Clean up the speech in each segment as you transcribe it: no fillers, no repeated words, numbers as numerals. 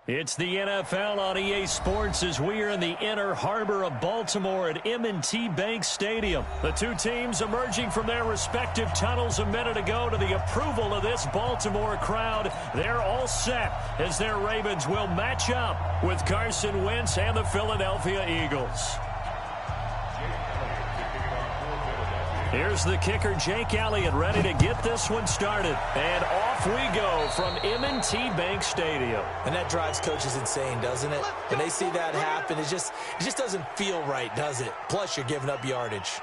It's the NFL on EA Sports as we are in the inner harbor of Baltimore at M&T Bank Stadium. The two teams emerging from their respective tunnels a minute ago to the approval of this Baltimore crowd. They're all set as their Ravens will match up with Carson Wentz and the Philadelphia Eagles. Here's the kicker, Jake Elliott, ready to get this one started. And off we go from M&T Bank Stadium. And that drives coaches insane, doesn't it? When they see that happen, it just doesn't feel right, does it? Plus, you're giving up yardage.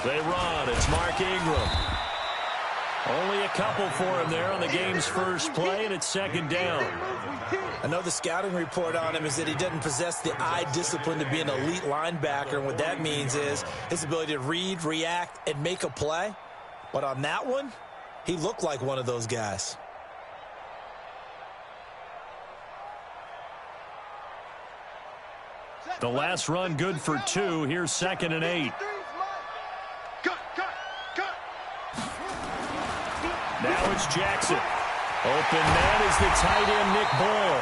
They run. It's Mark Ingram. Only a couple for him there on the game's first play, and it's second down. I know the scouting report on him is that he doesn't possess the eye discipline to be an elite linebacker, and what that means is his ability to read, react, and make a play. But on that one, he looked like one of those guys. The last run good for 2. Here's 2nd and 8. Now it's Jackson. Open man is the tight end, Nick Boyle.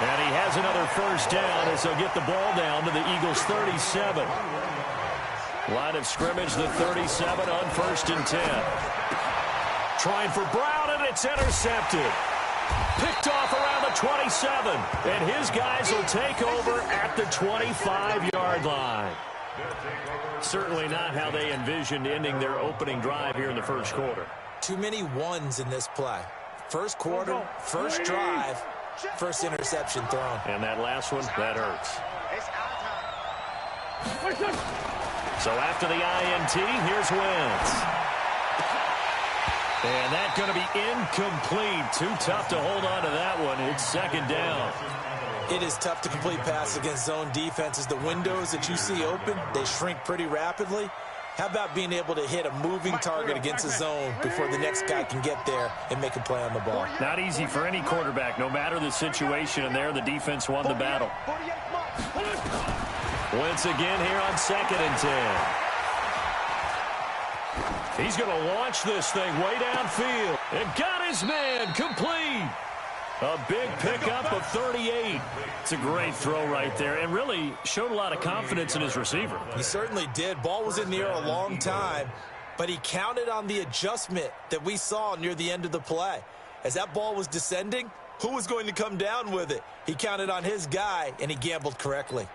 And he has another first down as they'll get the ball down to the Eagles' 37. Line of scrimmage, the 37 on 1st and 10. Trying for Brown, and it's intercepted. Picked off around the 27. And his guys will take over at the 25-yard line. Certainly not how they envisioned ending their opening drive here in the first quarter. Too many ones in this play. First quarter, first drive, first interception thrown. And that last one, that hurts. So after the INT, here's Wentz. And that's going to be incomplete. Too tough to hold on to that one. It's second down. It is tough to complete passes against zone defenses. The windows that you see open, they shrink pretty rapidly. How about being able to hit a moving target against a zone before the next guy can get there and make a play on the ball? Not easy for any quarterback, no matter the situation, and there the defense won the battle. Wentz again here on 2nd and 10. He's going to launch this thing way downfield. And got his man complete. A big pickup of 38. It's a great throw right there and really showed a lot of confidence in his receiver. He certainly did. Ball was in the air a long time, but he counted on the adjustment that we saw near the end of the play. As that ball was descending, who was going to come down with it? He counted on his guy, and he gambled correctly.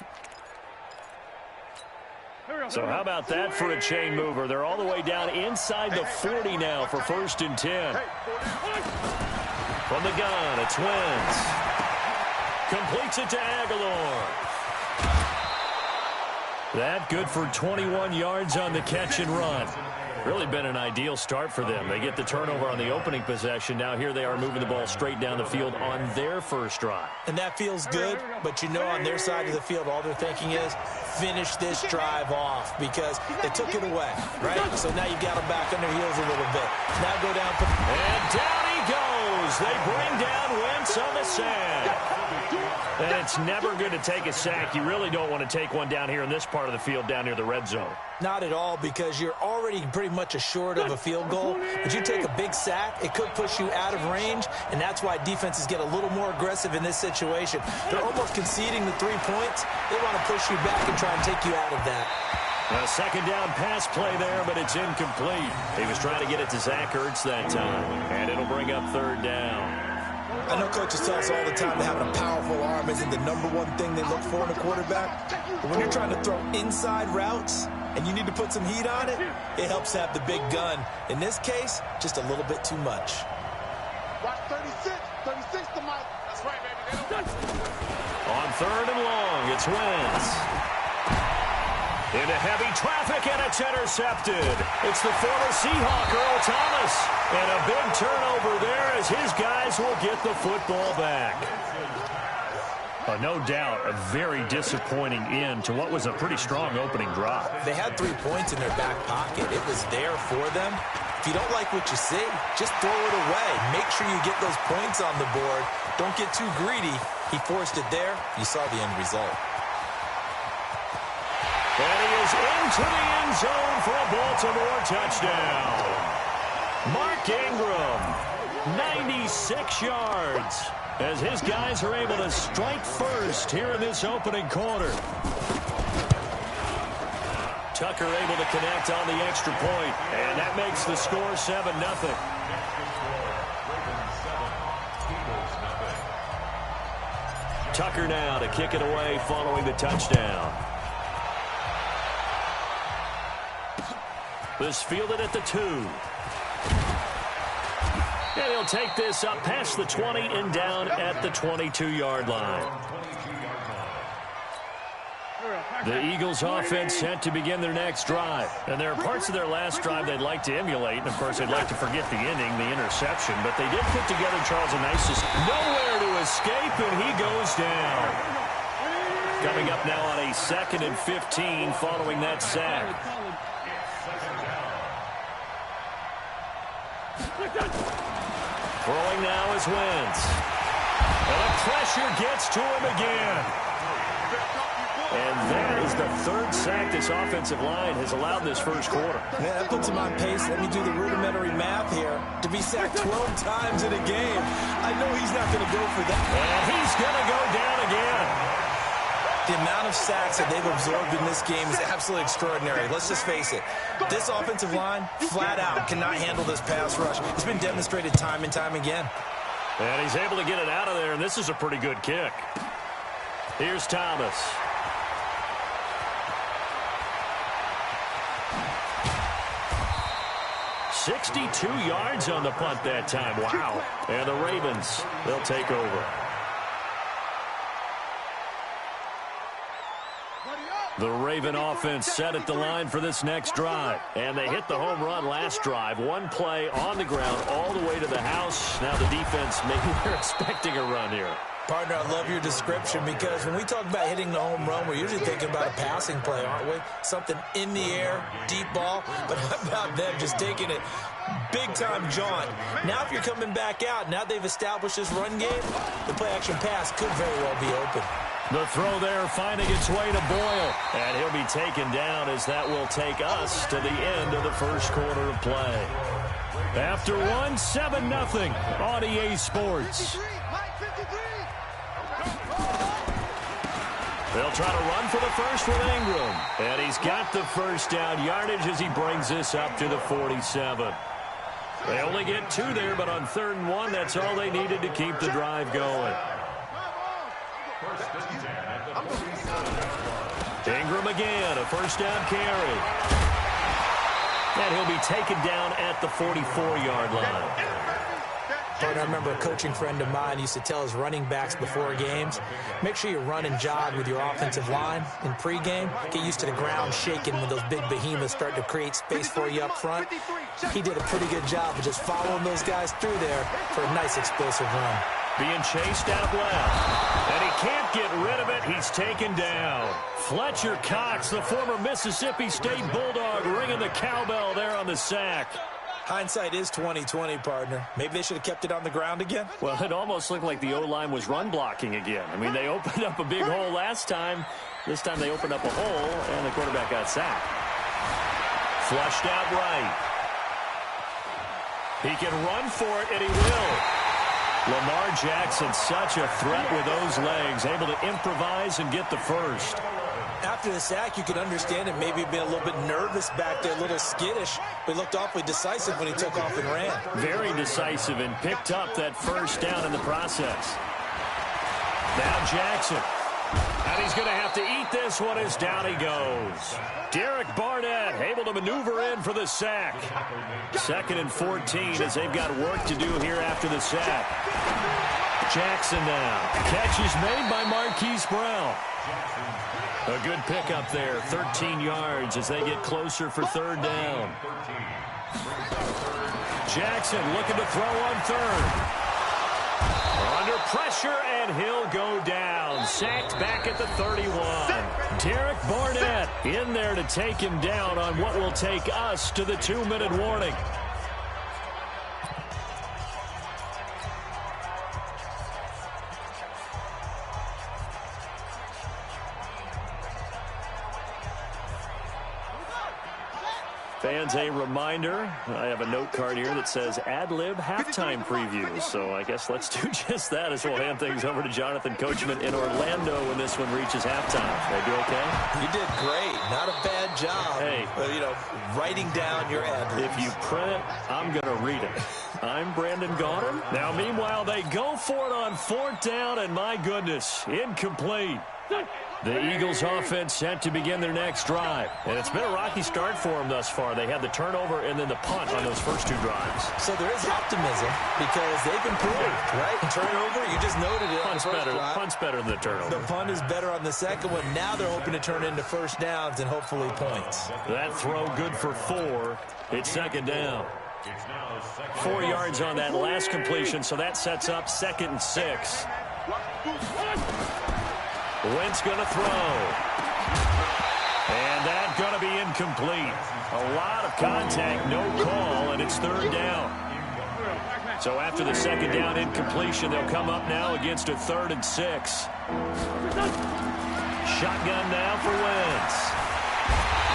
So how about that for a chain mover? They're all the way down inside the 40 now for 1st and 10. From the gun, it's Wentz. Completes it to Aguilar. That good for 21 yards on the catch and run. Really been an ideal start for them. They get the turnover on the opening possession. Now here they are moving the ball straight down the field on their first drive. And that feels good, but you know on their side of the field all they're thinking is finish this drive off because they took it away, right? So now you've got them back on their heels a little bit. Now go down. And down he goes. They bring down Wentz on the sack. And it's never good to take a sack. You really don't want to take one down here in this part of the field down near the red zone. Not at all, because you're already pretty much assured of a field goal. But you take a big sack, it could push you out of range, and that's why defenses get a little more aggressive in this situation. They're almost conceding the 3 points. They want to push you back and try and take you out of that. A second down pass play there, but it's incomplete. He was trying to get it to Zach Ertz that time, and it'll bring up 3rd down. I know coaches tell us all the time that having a powerful arm isn't the #1 thing they look for in a quarterback. But when you're trying to throw inside routes and you need to put some heat on it, it helps to have the big gun. In this case, just a little bit too much. Watch 36 to Mike. That's right, baby. On 3rd and long, it's Wentz. Into heavy traffic, and it's intercepted. It's the former Seahawk, Earl Thomas. And a big turnover there as his guys will get the football back. No doubt, a very disappointing end to what was a pretty strong opening drive. They had 3 points in their back pocket. It was there for them. If you don't like what you see, just throw it away. Make sure you get those points on the board. Don't get too greedy. He forced it there. You saw the end result. And he is into the end zone for a Baltimore touchdown. Mark Ingram, 96 yards, as his guys are able to strike first here in this opening quarter. Tucker able to connect on the extra point, and that makes the score 7-0. Tucker now to kick it away following the touchdown. This fielded at the 2. And he'll take this up past the 20 and down at the 22-yard line. The Eagles offense set to begin their next drive. And there are parts of their last drive they'd like to emulate. And, of course, they'd like to forget the ending, the interception. But they did put together, Charles, a nice nowhere to escape, and he goes down. Coming up now on a 2nd and 15 following that sack. Throwing now is Wentz. And the pressure gets to him again. And that is the 3rd sack this offensive line has allowed this first quarter. Yeah, that puts him on pace. Let me do the rudimentary math here. To be sacked 12 times in a game, I know he's not going to go for that. And he's going to go down again. The amount of sacks that they've absorbed in this game is absolutely extraordinary. Let's just face it. This offensive line, flat out, cannot handle this pass rush. It's been demonstrated time and time again. And he's able to get it out of there, and this is a pretty good kick. Here's Thomas. "62 yards on the punt that time. Wow. And the Ravens, they'll take over. The Raven offense set at the line for this next drive. And they hit the home run last drive. One play on the ground all the way to the house. Now the defense, maybe they're expecting a run here. Partner, I love your description because when we talk about hitting the home run, we're usually thinking about a passing play, aren't we? Something in the air, deep ball. But how about them just taking it big-time jaunt? Now if you're coming back out, now they've established this run game, the play-action pass could very well be open. The throw there finding its way to Boyle. And he'll be taken down as that will take us to the end of the first quarter of play. After one, 7-0 on EA Sports. They'll try to run for the first with Ingram. And he's got the first down yardage as he brings this up to the 47. They only get 2 there, but on 3rd and 1, that's all they needed to keep the drive going. Ingram again, a first down carry. And he'll be taken down at the 44-yard line. I remember a coaching friend of mine used to tell his running backs before games, make sure you run and jog with your offensive line in pregame. Get used to the ground shaking when those big behemoths start to create space for you up front. He did a pretty good job of just following those guys through there for a nice explosive run. Being chased out left. And he can't get rid of it. He's taken down. Fletcher Cox, the former Mississippi State Bulldog, ringing the cowbell there on the sack. Hindsight is 20/20, partner. Maybe they should have kept it on the ground again. Well, it almost looked like the O-line was run blocking again. I mean, they opened up a big hole last time. This time they opened up a hole, and the quarterback got sacked. Flushed out right. He can run for it, and he will. Lamar Jackson, such a threat with those legs, able to improvise and get the first. After the sack, you could understand it. Maybe been a little bit nervous back there, a little skittish, but he looked awfully decisive when he took off and ran. Very decisive and picked up that first down in the process. Now Jackson. And he's going to have to eat this one as down he goes. Derek Barnett able to maneuver in for the sack. 2nd and 14 as they've got work to do here after the sack. Jackson now. Catch is made by Marquise Brown. A good pickup there, 13 yards as they get closer for 3rd down. Jackson looking to throw on 3rd. Under pressure, and he'll go down. Sacked back at the 31. Derek Barnett in there to take him down on what will take us to the 2-minute warning. Fans, a reminder, I have a note card here that says ad-lib halftime previews. So I guess let's do just that as we'll hand things over to Jonathan Coachman in Orlando when this one reaches halftime. Did I do okay? You did great. Not a bad job. Hey. Writing down your ad-libs. If you print it, I'm going to read it. I'm Brandon Gaudin. Now, meanwhile, they go for it on 4th down, and my goodness, incomplete. The Eagles offense set to begin their next drive. And it's been a rocky start for them thus far. They had the turnover and then the punt on those first 2 drives. So there is optimism because they've improved, right? Turnover, you just noted it. Punt's better than the turnover. The punt is better on the second one. Now they're hoping to turn into first downs and hopefully points. That throw good for 4. It's 2nd down. 4 yards on that last completion, so that sets up 2nd and 6. Wentz going to throw. And that's going to be incomplete. A lot of contact, no call, and it's 3rd down. So after the 2nd down incompletion, they'll come up now against a 3rd and 6. Shotgun now for Wentz.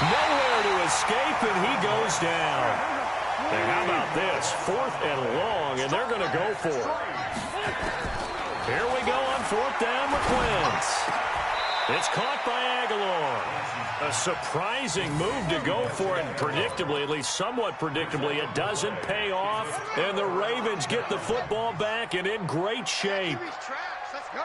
Nowhere to escape, and he goes down. And how about this? 4th and long, and they're going to go for it. Here we go on 4th down with Wentz. It's caught by Aguilar. A surprising move to go for it, and predictably, at least somewhat predictably, it doesn't pay off, and the Ravens get the football back and in great shape. Let's go.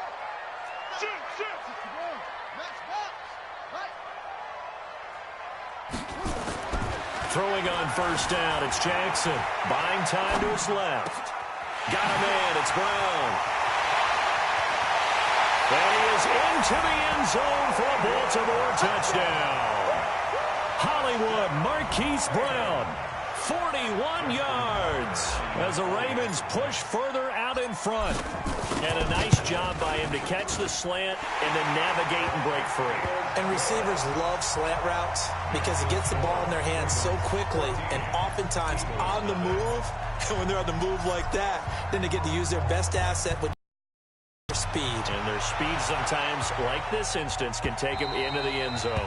Throwing on 1st down, it's Jackson. Buying time to his left. Got a man, it's Brown. And he is into the end zone for a Baltimore touchdown. Hollywood Marquise Brown, 41 yards as the Ravens push further out in front. And a nice job by him to catch the slant and then navigate and break free. And receivers love slant routes because it gets the ball in their hands so quickly and oftentimes on the move. And when they're on the move like that, then they get to use their best asset with speed. And their speed sometimes, like this instance, can take them into the end zone.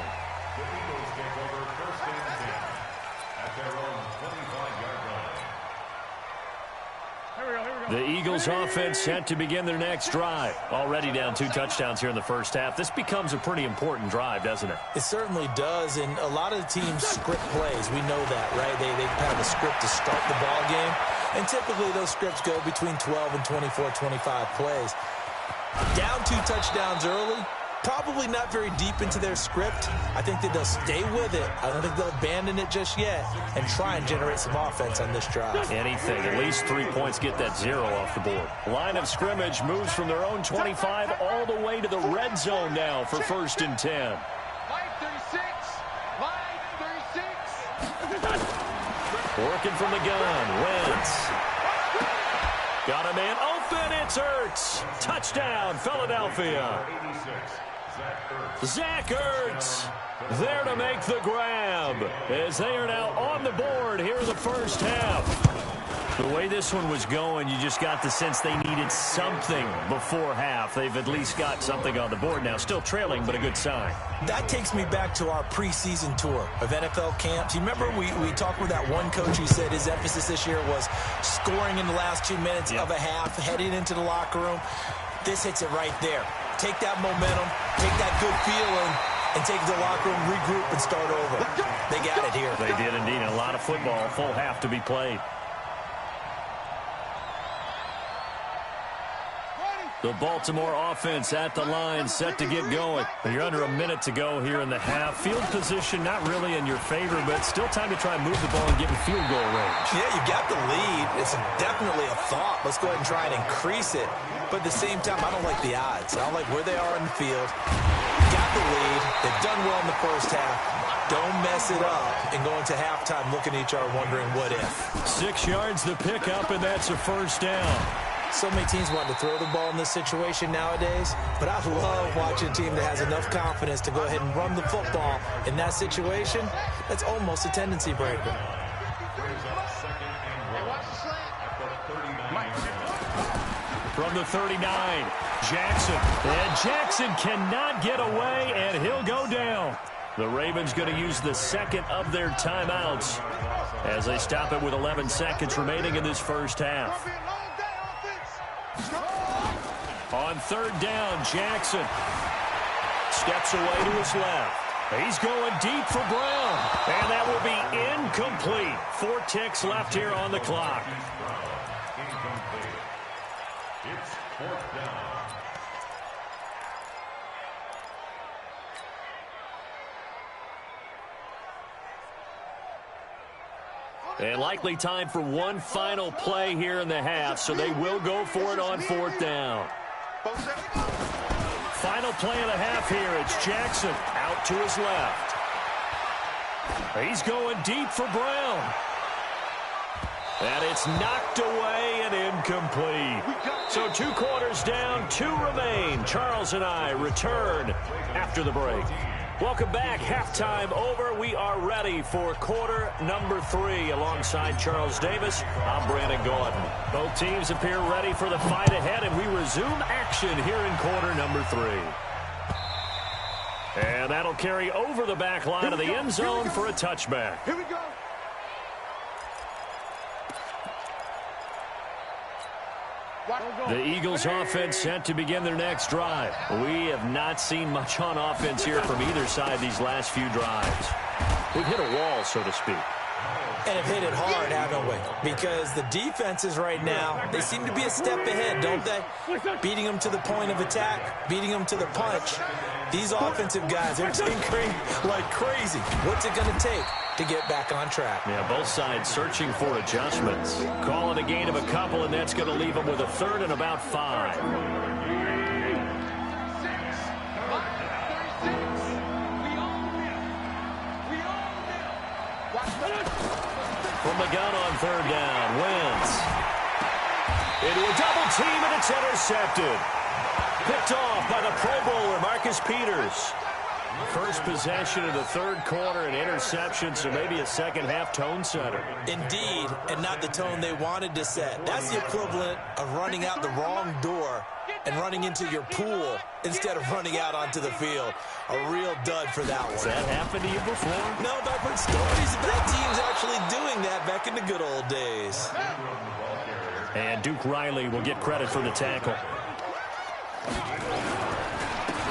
The Eagles offense set to begin their next drive. Already down 2 touchdowns here in the first half. This becomes a pretty important drive, doesn't it? It certainly does, and a lot of the teams script plays. We know that, right? They have a script to start the ball game, and typically those scripts go between 12 and 24, 25 plays. Down 2 touchdowns early, probably not very deep into their script. I think that they'll stay with it. I don't think they'll abandon it just yet and try and generate some offense on this drive. Anything. At least 3 points, get that 0 off the board. Line of scrimmage moves from their own 25 all the way to the red zone now for 1st and 10. Line 36. Working from the gun. Wentz. Got a man open. It's Ertz. Touchdown, Philadelphia. Zach Ertz there to make the grab as they are now on the board here in the first half. The way this one was going, you just got the sense they needed something before half. They've at least got something on the board now. Still trailing, but a good sign. That takes me back to our preseason tour of NFL camps. You remember we talked with that one coach who said his emphasis this year was scoring in the last 2 minutes of a half, heading into the locker room. This hits it right there. Take that momentum, take that good feeling, and take it to the locker room, regroup, and start over. They got it here. They did indeed. A lot of football, full half to be played. The Baltimore offense at the line, set to get going. You're under a minute to go here in the half. Field position not really in your favor, but still time to try and move the ball and get in field goal range. Yeah, you got the lead. It's definitely a thought. Let's go ahead and try and increase it. But at the same time, I don't like the odds. I don't like where they are in the field. Got the lead. They've done well in the first half. Don't mess it up and go into halftime looking at each other wondering what if. 6 yards the pickup, and that's a first down. So many teams want to throw the ball in this situation nowadays, but I love watching a team that has enough confidence to go ahead and run the football in that situation. That's almost a tendency breaker. From the 39, Jackson. And Jackson cannot get away, and he'll go down. The Ravens going to use the second of their timeouts as they stop it with 11 seconds remaining in this first half. On third down, Jackson steps away to his left. He's going deep for Brown, and that will be incomplete. 4 ticks left here on the clock. It's 4th down. And likely time for one final play here in the half, so they will go for it on 4th down. Final play of the half here. It's Jackson out to his left. He's going deep for Brown. And it's knocked away and incomplete. So 2 quarters down, 2 remain. Charles and I return after the break. Welcome back. Halftime over. We are ready for quarter number 3. Alongside Charles Davis, I'm Brandon Gordon. Both teams appear ready for the fight ahead, and we resume action here in quarter number 3. And that'll carry over the back line of the end zone for a touchback. Here we go. The Eagles offense set to begin their next drive. We have not seen much on offense here from either side these last few drives. We've hit a wall, so to speak. And have hit it hard, haven't we? Because the defenses right now, they seem to be a step ahead, don't they? Beating them to the point of attack, beating them to the punch. These offensive guys, they're tinkering like crazy. What's it going to take to get back on track? Yeah, both sides searching for adjustments. Call it a gain of a couple, and that's going to leave them with a 3rd and about 5. From the gun on 3rd down, Wentz into a double team, and it's intercepted. Picked off by the Pro Bowler, Marcus Peters. First possession of the 3rd quarter, an interception, so maybe a second-half tone setter. Indeed, and not the tone they wanted to set. That's the equivalent of running out the wrong door and running into your pool instead of running out onto the field. A real dud for that one. Has that happened to you before? No, but I've heard stories about teams actually doing that back in the good old days. And Duke Riley will get credit for the tackle.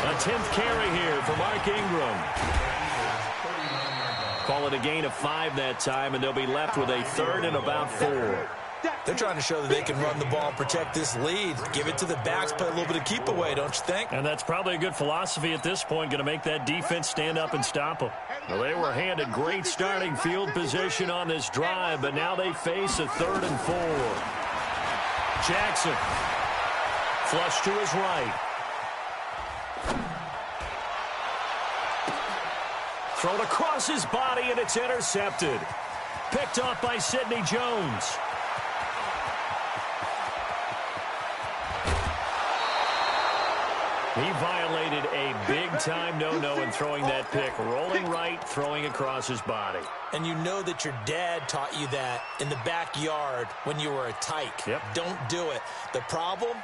A 10th carry here for Mark Ingram. Call it a gain of 5 that time, and they'll be left with a 3rd and about 4. They're trying to show that they can run the ball and protect this lead. Give it to the backs, play a little bit of keep away, don't you think? And that's probably a good philosophy at this point, going to make that defense stand up and stop them. Well, they were handed great starting field position on this drive, but now they face a 3rd and 4. Jackson, flush to his right. Thrown across his body, and it's intercepted. Picked off by Sidney Jones. He violated a big-time no-no in throwing that pick. Rolling right, throwing across his body. And you know that your dad taught you that in the backyard when you were a tyke. Yep. Don't do it. The problem,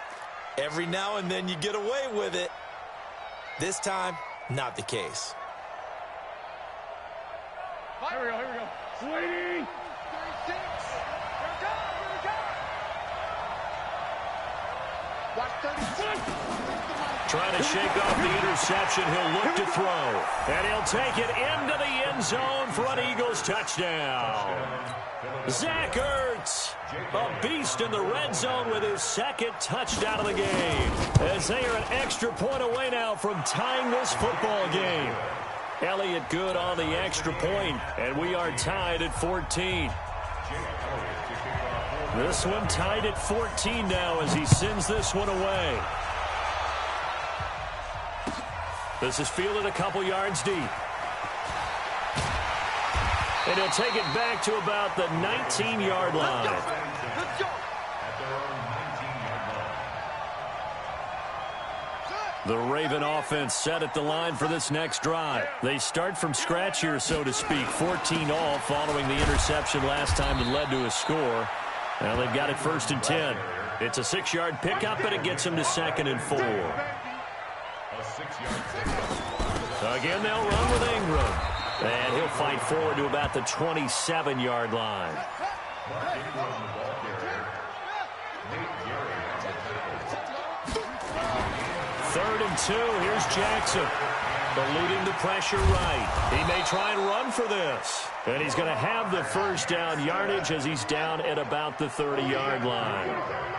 every now and then you get away with it. This time, not the case. Here we go, here we go. Sweetie! 36! Watch 36! Trying to shake off the interception. He'll look to throw. And he'll take it into the end zone for an Eagles touchdown. Zach Ertz, a beast in the red zone with his 2nd touchdown of the game. As they are an extra point away now from tying this football game. Elliott good on the extra point, and we are tied at 14. This one tied at 14 now as he sends this one away. This is fielded a couple yards deep. And he'll take it back to about the 19-yard line. Let's go! The Raven offense set at the line for this next drive. They start from scratch here, so to speak. 14-all following the interception last time that led to a score. Now they've got it 1st and 10. It's a 6-yard pickup, and it gets them to 2nd and 4. Again, they'll run with Ingram. And he'll fight forward to about the 27-yard line. 3rd and 2. Here's Jackson. Eluding the pressure right. He may try and run for this. And he's going to have the first down yardage as he's down at about the 30-yard line.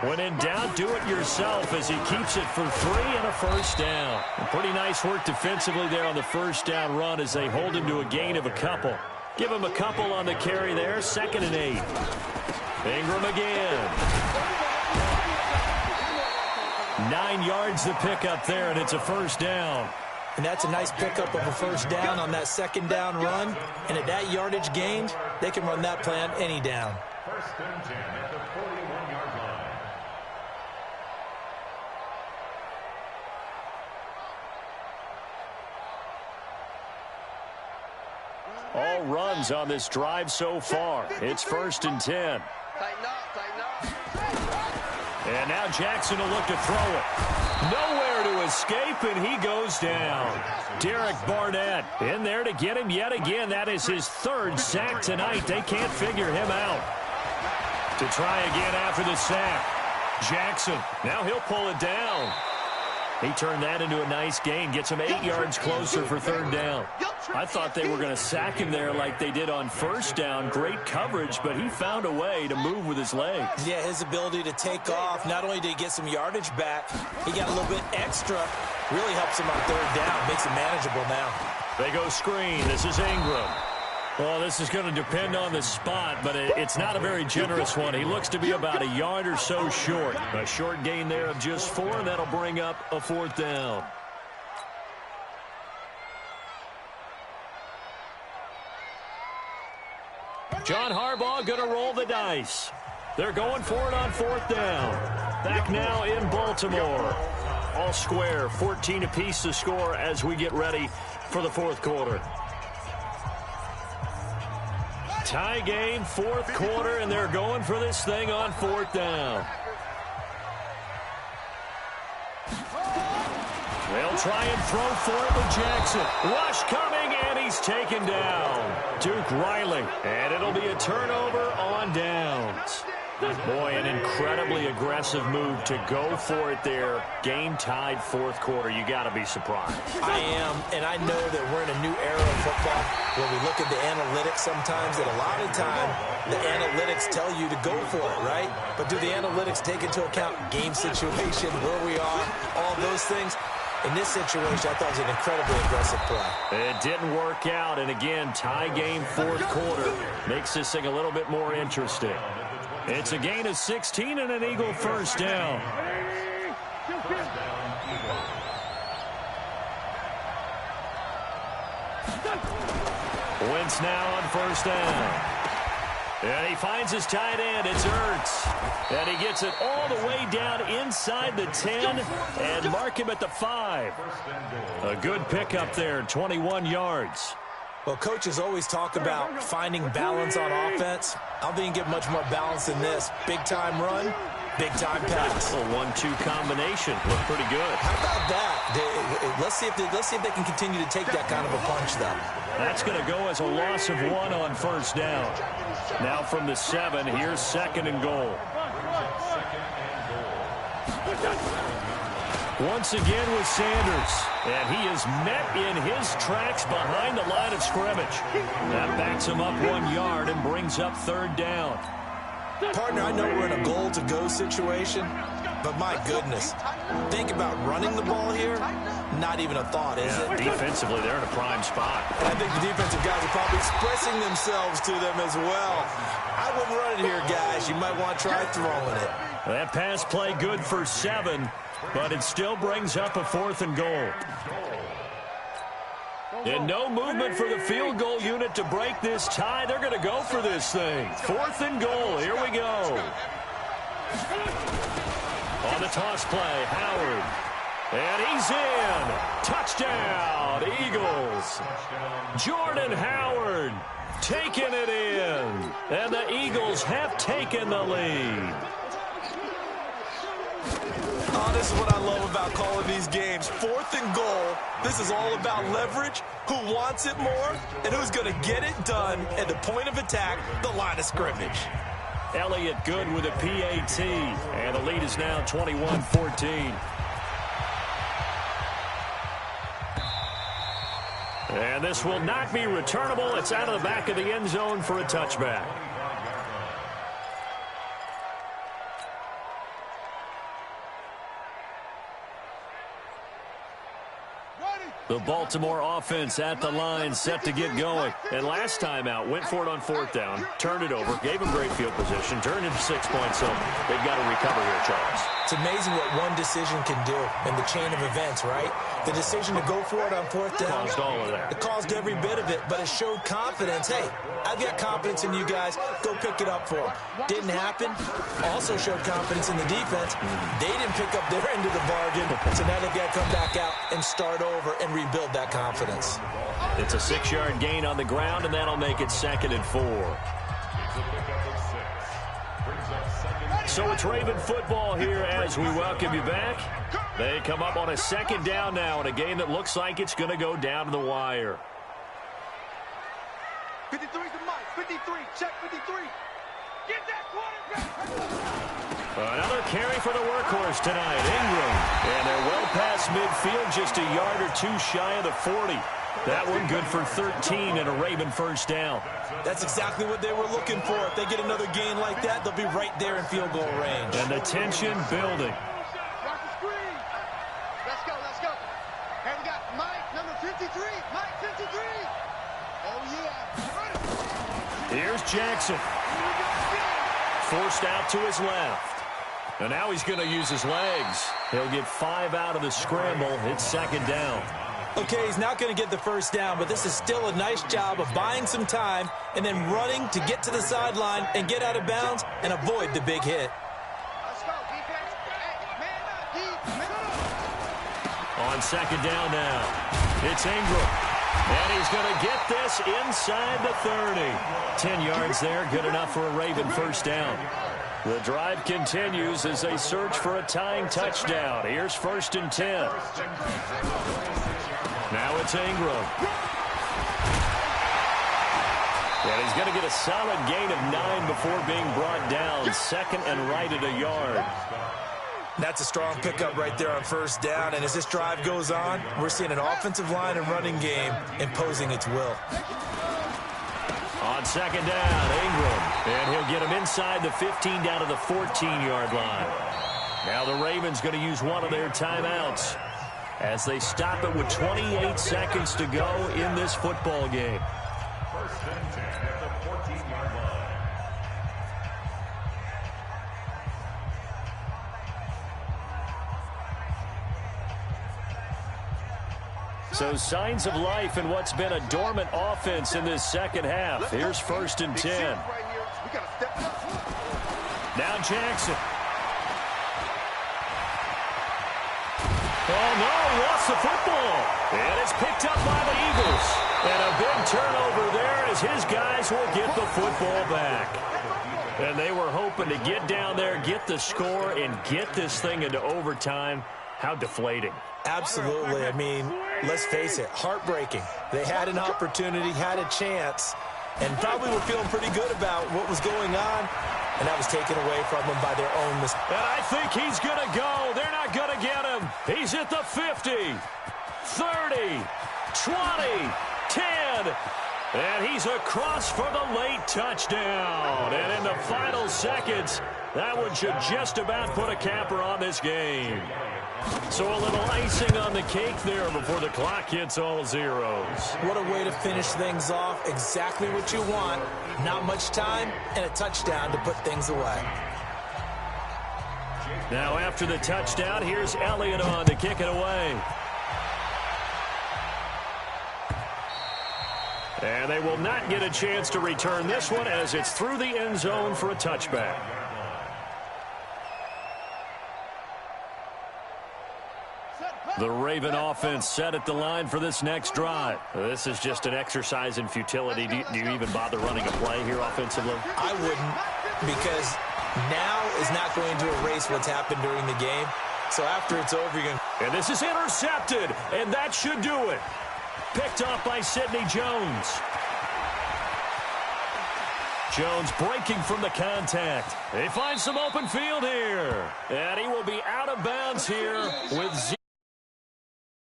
When in doubt, do it yourself as he keeps it for 3 and a first down. And pretty nice work defensively there on the first down run as they hold him to a gain of a couple. Give him a couple on the carry there. 2nd and 8. Ingram again. 9 yards the pickup there, and it's a first down. And that's a nice pickup of a first down on that 2nd down run. And at that yardage gained, they can run that play on any down. 1st and 10 at the 41-yard line. All runs on this drive so far. It's 1st and 10. And now Jackson will look to throw it. Nowhere to escape, and he goes down. Derek Barnett in there to get him yet again. That is his 3rd sack tonight. They can't figure him out. To try again after the sack. Jackson, now he'll pull it down. He turned that into a nice gain. Gets him 8 yards closer for 3rd down. I thought they were going to sack him there like they did on 1st down. Great coverage, but he found a way to move with his legs. Yeah, his ability to take off. Not only did he get some yardage back, he got a little bit extra. Really helps him on 3rd down. Makes it manageable now. They go screen. This is Ingram. Well, this is going to depend on the spot, but it's not a very generous one. He looks to be about a yard or so short. A short gain there of just 4, and that'll bring up a 4th down. John Harbaugh going to roll the dice. They're going for it on 4th down. Back now in Baltimore. All square, 14 apiece to score as we get ready for the 4th quarter. Tie game, 4th quarter, and they're going for this thing on 4th down. They'll try and throw for it with Jackson. Rush coming, and he's taken down. Duke Riley, and it'll be a turnover on downs. Boy, an incredibly aggressive move to go for it there. Game tied 4th quarter. You got to be surprised. I am, and I know that we're in a new era of football where we look at the analytics sometimes, and a lot of time the analytics tell you to go for it, right? But do the analytics take into account game situation, where we are, all those things? In this situation, I thought it was an incredibly aggressive play. It didn't work out, and again, tie game 4th quarter makes this thing a little bit more interesting. It's a gain of 16 and an Eagle first down. Wentz now on 1st down. And he finds his tight end. It's Ertz. And he gets it all the way down inside the 10 and mark him at the 5. A good pickup there, 21 yards. Well, coaches always talk about finding balance on offense. I don't think you can get much more balance than this. Big-time run, big-time pass. A 1-2 combination. Looked pretty good. How about that? Let's see if they can continue to take that kind of a punch, though. That's going to go as a loss of 1 on 1st down. Now from the 7, here's 2nd and goal. Once again with Sanders, and he is met in his tracks behind the line of scrimmage. That backs him up 1 yard and brings up 3rd down. Partner, I know we're in a goal-to-go situation, but my goodness, think about running the ball here, not even a thought, is it? Defensively, they're in a prime spot. And I think the defensive guys are probably expressing themselves to them as well. I wouldn't run it here, guys. You might want to try throwing it. That pass play good for 7, but it still brings up a 4th and goal. And no movement for the field goal unit to break this tie. They're going to go for this thing. 4th and goal. Here we go. On the toss play, Howard. And he's in. Touchdown, Eagles. Jordan Howard taking it in. And the Eagles have taken the lead. Oh, this is what I love about calling these games. 4th and goal. This is all about leverage, who wants it more, and who's going to get it done at the point of attack, the line of scrimmage. Elliott good with a PAT, and the lead is now 21-14. And this will not be returnable. It's out of the back of the end zone for a touchback. The Baltimore offense at the line, set to get going. And last time out, went for it on 4th down, turned it over, gave them great field position, turned into 6 points. So they've got to recover here, Charles. It's amazing what one decision can do in the chain of events, right? The decision to go for it on 4th down. Caused all of that. It caused every bit of it, but it showed confidence. Hey, I've got confidence in you guys. Go pick it up for them. Didn't happen. Also showed confidence in the defense. They didn't pick up their end of the bargain, so now they've got to come back out and start over and rebuild that confidence. It's a 6-yard gain on the ground, and that'll make it 2nd and 4. So it's Raven football here as we welcome you back. They come up on a 2nd down now in a game that looks like it's going to go down to the wire. 53 to Mike. 53. Check 53. Get that quarterback. Another carry for the workhorse tonight, Ingram. And they're well past midfield, just a yard or two shy of the 40. That one good for 13 and a Raven first down. That's exactly what they were looking for. If they get another gain like that, they'll be right there in field goal range. And the tension building. Watch the screen. Let's go, let's go. And we got Mike, number 53. Mike, 53. Oh, yeah. Here's Jackson. Forced out to his left. And now he's going to use his legs. He'll get 5 out of the scramble. It's 2nd down. Okay, he's not going to get the first down, but this is still a nice job of buying some time and then running to get to the sideline and get out of bounds and avoid the big hit. Let's go, defense. Hey, man up, On 2nd down now, it's Ingram. And he's going to get this inside the 30. 10 yards there, good enough for a Raven first down. The drive continues as they search for a tying touchdown. Here's 1st and 10. Now it's Ingram. And he's going to get a solid gain of 9 before being brought down. 2nd and right at a yard. That's a strong pickup right there on 1st down. And as this drive goes on, we're seeing an offensive line and running game imposing its will. On 2nd down, Ingram. And he'll get him inside the 15 down to the 14-yard line. Now the Ravens going to use one of their timeouts as they stop it with 28 seconds to go in this football game. 1st and 10 at the 14-yard line. So signs of life in what's been a dormant offense in this 2nd half. Here's 1st and 10. Now Jackson. Oh, no, lost the football. And it's picked up by the Eagles. And a big turnover there as his guys will get the football back. And they were hoping to get down there, get the score, and get this thing into overtime. How deflating. Absolutely. I mean, let's face it, heartbreaking. They had an opportunity, had a chance, and probably were feeling pretty good about what was going on. And that was taken away from them by their own mistake. And I think he's going to go. They're not going to get him. He's at the 50, 30, 20, 10. And he's across for the late touchdown. And in the final seconds, that one should just about put a capper on this game. So a little icing on the cake there before the clock hits all zeros. What a way to finish things off. Exactly what you want. Not much time and a touchdown to put things away. Now after the touchdown, here's Elliott on to kick it away. And they will not get a chance to return this one as it's through the end zone for a touchback. The Raven offense set at the line for this next drive. This is just an exercise in futility. Do you even bother running a play here offensively? I wouldn't, because now is not going to erase what's happened during the game. So after it's over, you can... And this is intercepted, and that should do it. Picked off by Sidney Jones. Jones breaking from the contact. They find some open field here. And he will be out of bounds here with 0.